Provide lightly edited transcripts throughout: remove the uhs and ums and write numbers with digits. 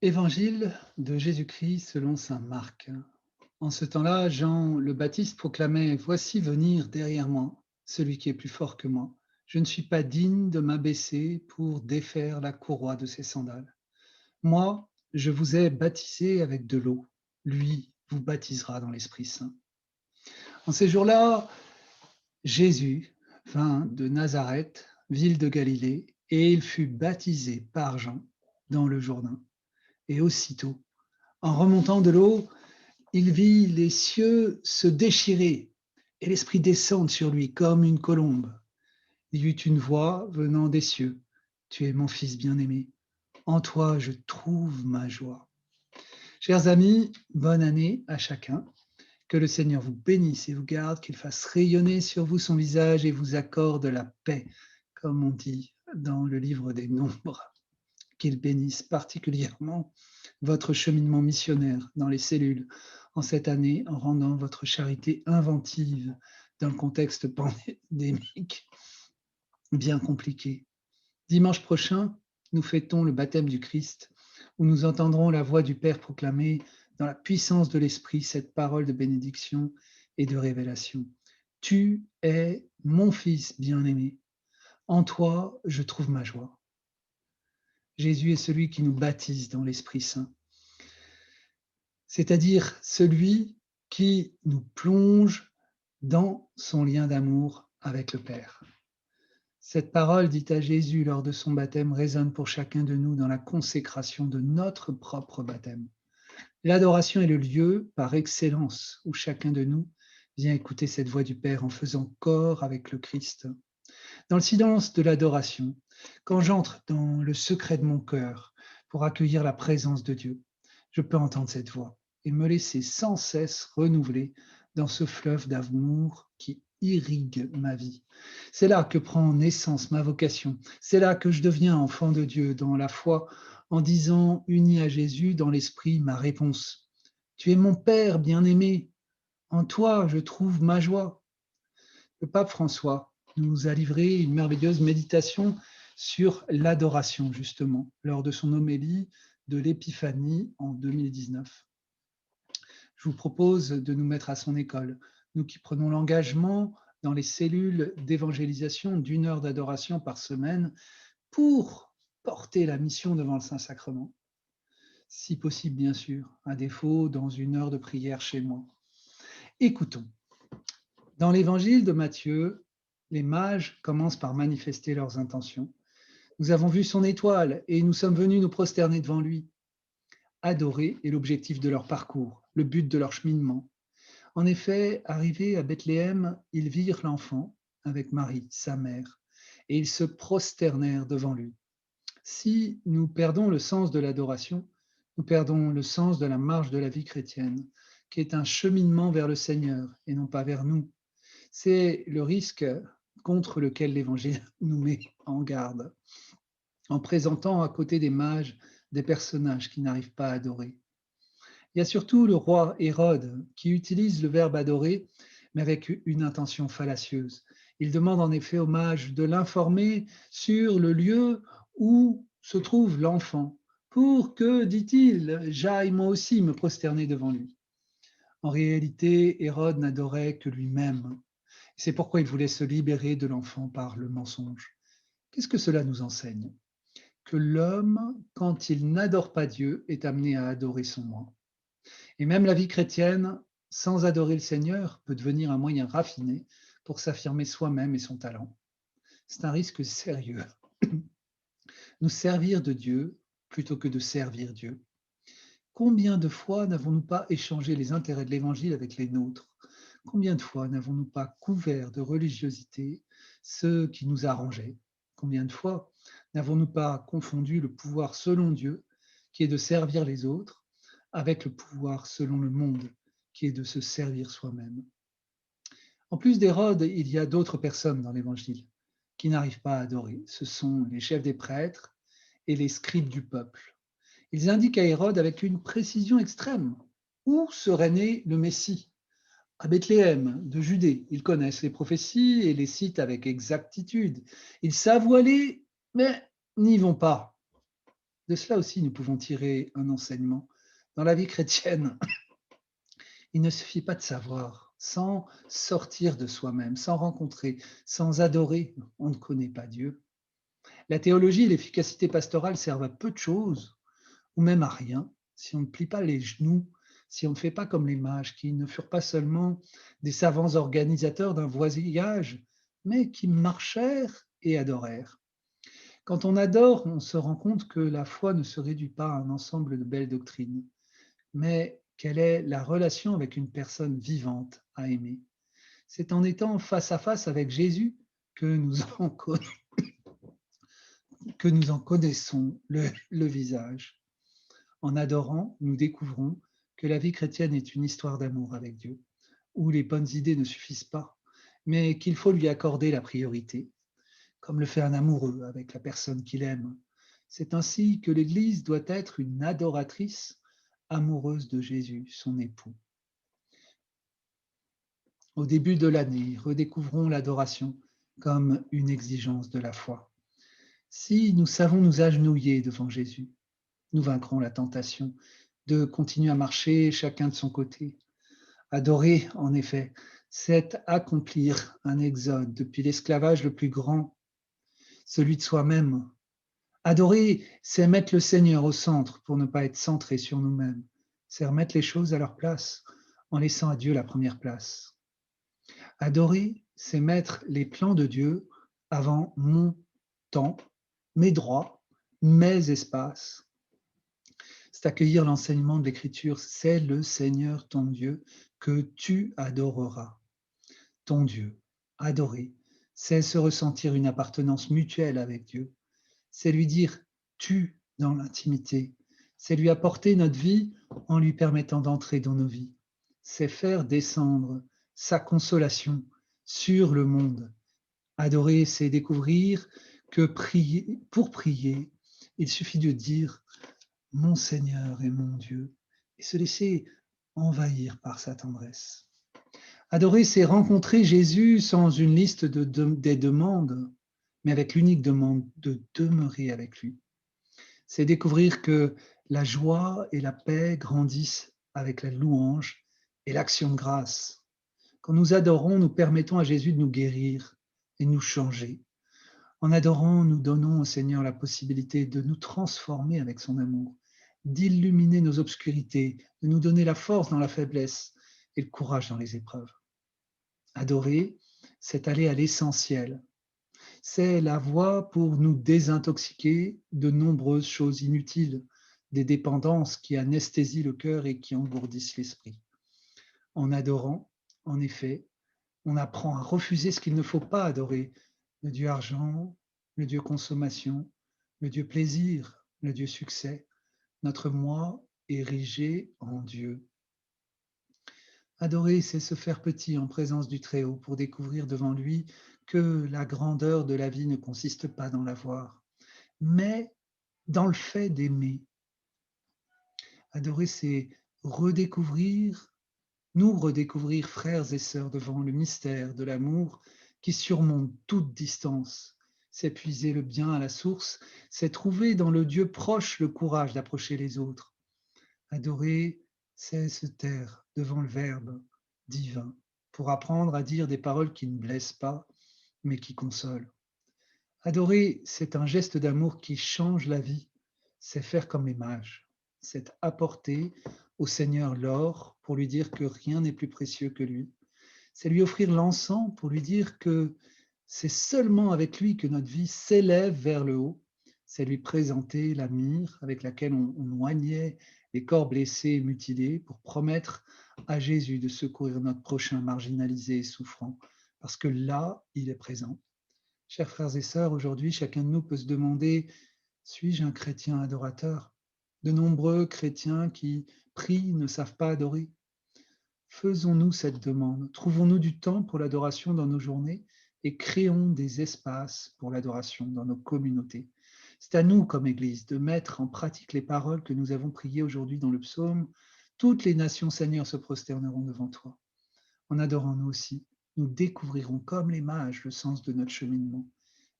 Évangile de Jésus-Christ selon saint Marc. En ce temps-là, Jean le Baptiste proclamait: Voici venir derrière moi celui qui est plus fort que moi. Je ne suis pas digne de m'abaisser pour défaire la courroie de ses sandales. Moi, je vous ai baptisé avec de l'eau. Lui vous baptisera dans l'Esprit Saint. En ces jours-là, Jésus vint de Nazareth, ville de Galilée, et il fut baptisé par Jean dans le Jourdain. Et aussitôt, en remontant de l'eau, il vit les cieux se déchirer et l'Esprit descendre sur lui comme une colombe. Il y eut une voix venant des cieux: Tu es mon Fils bien-aimé, en toi je trouve ma joie. Chers amis, bonne année à chacun. Que le Seigneur vous bénisse et vous garde, qu'il fasse rayonner sur vous son visage et vous accorde la paix, comme on dit dans le livre des Nombres. Qu'il bénisse particulièrement votre cheminement missionnaire dans les cellules en cette année, en rendant votre charité inventive dans le contexte pandémique bien compliqué. Dimanche prochain, nous fêtons le baptême du Christ, où nous entendrons la voix du Père proclamer dans la puissance de l'Esprit cette parole de bénédiction et de révélation. Tu es mon Fils bien-aimé, en toi je trouve ma joie. Jésus est celui qui nous baptise dans l'Esprit Saint, c'est-à-dire celui qui nous plonge dans son lien d'amour avec le Père. Cette parole dite à Jésus lors de son baptême résonne pour chacun de nous dans la consécration de notre propre baptême. L'adoration est le lieu par excellence où chacun de nous vient écouter cette voix du Père en faisant corps avec le Christ. Dans le silence de l'adoration, quand j'entre dans le secret de mon cœur pour accueillir la présence de Dieu, je peux entendre cette voix et me laisser sans cesse renouveler dans ce fleuve d'amour qui irrigue ma vie. C'est là que prend naissance ma vocation. C'est là que je deviens enfant de Dieu dans la foi, en disant, uni à Jésus dans l'esprit, ma réponse. Tu es mon Père bien-aimé, en toi je trouve ma joie. Le pape François nous a livré une merveilleuse méditation sur l'adoration, justement, lors de son homélie de l'Épiphanie en 2019. Je vous propose de nous mettre à son école, nous qui prenons l'engagement dans les cellules d'évangélisation d'une heure d'adoration par semaine pour porter la mission devant le Saint-Sacrement, si possible bien sûr, à défaut dans une heure de prière chez moi. Écoutons. Dans l'évangile de Matthieu, les mages commencent par manifester leurs intentions. Nous avons vu son étoile et nous sommes venus nous prosterner devant lui. Adorer est l'objectif de leur parcours, le but de leur cheminement. En effet, arrivés à Bethléem, ils virent l'enfant avec Marie, sa mère, et ils se prosternèrent devant lui. Si nous perdons le sens de l'adoration, nous perdons le sens de la marche de la vie chrétienne, qui est un cheminement vers le Seigneur et non pas vers nous. C'est le risque contre lequel l'Évangile nous met en garde, en présentant à côté des mages des personnages qui n'arrivent pas à adorer. Il y a surtout le roi Hérode qui utilise le verbe adorer, mais avec une intention fallacieuse. Il demande en effet aux mages de l'informer sur le lieu où se trouve l'enfant, pour que, dit-il, j'aille moi aussi me prosterner devant lui. En réalité, Hérode n'adorait que lui-même. C'est pourquoi il voulait se libérer de l'enfant par le mensonge. Qu'est-ce que cela nous enseigne? Que l'homme, quand il n'adore pas Dieu, est amené à adorer son moi. Et même la vie chrétienne, sans adorer le Seigneur, peut devenir un moyen raffiné pour s'affirmer soi-même et son talent. C'est un risque sérieux. Nous servir de Dieu plutôt que de servir Dieu. Combien de fois n'avons-nous pas échangé les intérêts de l'Évangile avec les nôtres? Combien de fois n'avons-nous pas couvert de religiosité ceux qui nous arrangeaient? Combien de fois n'avons-nous pas confondu le pouvoir selon Dieu, qui est de servir les autres, avec le pouvoir selon le monde, qui est de se servir soi-même? En plus d'Hérode, il y a d'autres personnes dans l'Évangile qui n'arrivent pas à adorer. Ce sont les chefs des prêtres et les scribes du peuple. Ils indiquent à Hérode avec une précision extrême où serait né le Messie. À Bethléem, de Judée, ils connaissent les prophéties et les citent avec exactitude. Ils savent où aller, mais n'y vont pas. De cela aussi, nous pouvons tirer un enseignement. Dans la vie chrétienne, il ne suffit pas de savoir. Sans sortir de soi-même, sans rencontrer, sans adorer, on ne connaît pas Dieu. La théologie et l'efficacité pastorale servent à peu de choses, ou même à rien, si on ne plie pas les genoux, si on ne fait pas comme les mages, qui ne furent pas seulement des savants organisateurs d'un voyage, mais qui marchèrent et adorèrent. Quand on adore, on se rend compte que la foi ne se réduit pas à un ensemble de belles doctrines, mais quelle est la relation avec une personne vivante à aimer. C'est en étant face à face avec Jésus que nous en, que nous en connaissons le visage. En adorant, nous découvrons que la vie chrétienne est une histoire d'amour avec Dieu, où les bonnes idées ne suffisent pas, mais qu'il faut lui accorder la priorité, comme le fait un amoureux avec la personne qu'il aime. C'est ainsi que l'Église doit être une adoratrice amoureuse de Jésus, son époux. Au début de l'année, redécouvrons l'adoration comme une exigence de la foi. Si nous savons nous agenouiller devant Jésus, nous vaincrons la tentation de continuer à marcher chacun de son côté. Adorer, en effet, c'est accomplir un exode depuis l'esclavage le plus grand, celui de soi-même. Adorer, c'est mettre le Seigneur au centre pour ne pas être centré sur nous-mêmes. C'est remettre les choses à leur place en laissant à Dieu la première place. Adorer, c'est mettre les plans de Dieu avant mon temps, mes droits, mes espaces. C'est accueillir l'enseignement de l'Écriture. C'est le Seigneur ton Dieu que tu adoreras. Ton Dieu, adorer, c'est se ressentir une appartenance mutuelle avec Dieu. C'est lui dire tu dans l'intimité. C'est lui apporter notre vie en lui permettant d'entrer dans nos vies. C'est faire descendre sa consolation sur le monde. Adorer, c'est découvrir que pour prier, il suffit de dire mon Seigneur et mon Dieu et se laisser envahir par sa tendresse. Adorer, c'est rencontrer Jésus sans une liste des demandes, mais avec l'unique demande de demeurer avec lui. C'est découvrir que la joie et la paix grandissent avec la louange et l'action de grâce. Quand nous adorons, nous permettons à Jésus de nous guérir et de nous changer. En adorant, nous donnons au Seigneur la possibilité de nous transformer avec son amour, d'illuminer nos obscurités, de nous donner la force dans la faiblesse et le courage dans les épreuves. Adorer, c'est aller à l'essentiel. C'est la voie pour nous désintoxiquer de nombreuses choses inutiles, des dépendances qui anesthésient le cœur et qui engourdissent l'esprit. En adorant, en effet, on apprend à refuser ce qu'il ne faut pas adorer, le Dieu argent, le Dieu consommation, le Dieu plaisir, le Dieu succès, notre moi érigé en Dieu. Adorer, c'est se faire petit en présence du Très-Haut pour découvrir devant lui que la grandeur de la vie ne consiste pas dans l'avoir, mais dans le fait d'aimer. Adorer, c'est redécouvrir, nous redécouvrir, frères et sœurs, devant le mystère de l'amour qui surmonte toute distance. C'est puiser le bien à la source, c'est trouver dans le Dieu proche le courage d'approcher les autres. Adorer, c'est se taire devant le Verbe divin pour apprendre à dire des paroles qui ne blessent pas, mais qui consolent. Adorer, c'est un geste d'amour qui change la vie. C'est faire comme les mages. C'est apporter au Seigneur l'or pour lui dire que rien n'est plus précieux que lui. C'est lui offrir l'encens pour lui dire que c'est seulement avec lui que notre vie s'élève vers le haut. C'est lui présenter la myrrhe avec laquelle on oignait les corps blessés et mutilés pour promettre à Jésus de secourir notre prochain marginalisé et souffrant, parce que là, il est présent. Chers frères et sœurs, aujourd'hui, chacun de nous peut se demander, suis-je un chrétien adorateur? De nombreux chrétiens qui prient ne savent pas adorer. Faisons-nous cette demande. Trouvons-nous du temps pour l'adoration dans nos journées et créons des espaces pour l'adoration dans nos communautés. C'est à nous, comme Église, de mettre en pratique les paroles que nous avons priées aujourd'hui dans le psaume. Toutes les nations, Seigneur, se prosterneront devant toi. En adorant nous aussi, nous découvrirons comme les mages le sens de notre cheminement.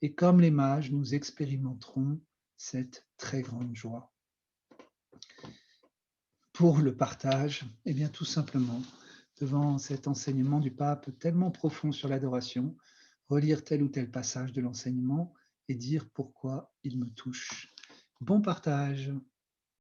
Et comme les mages, nous expérimenterons cette très grande joie. Pour le partage, eh bien tout simplement, devant cet enseignement du pape tellement profond sur l'adoration, relire tel ou tel passage de l'enseignement et dire pourquoi il me touche. Bon partage!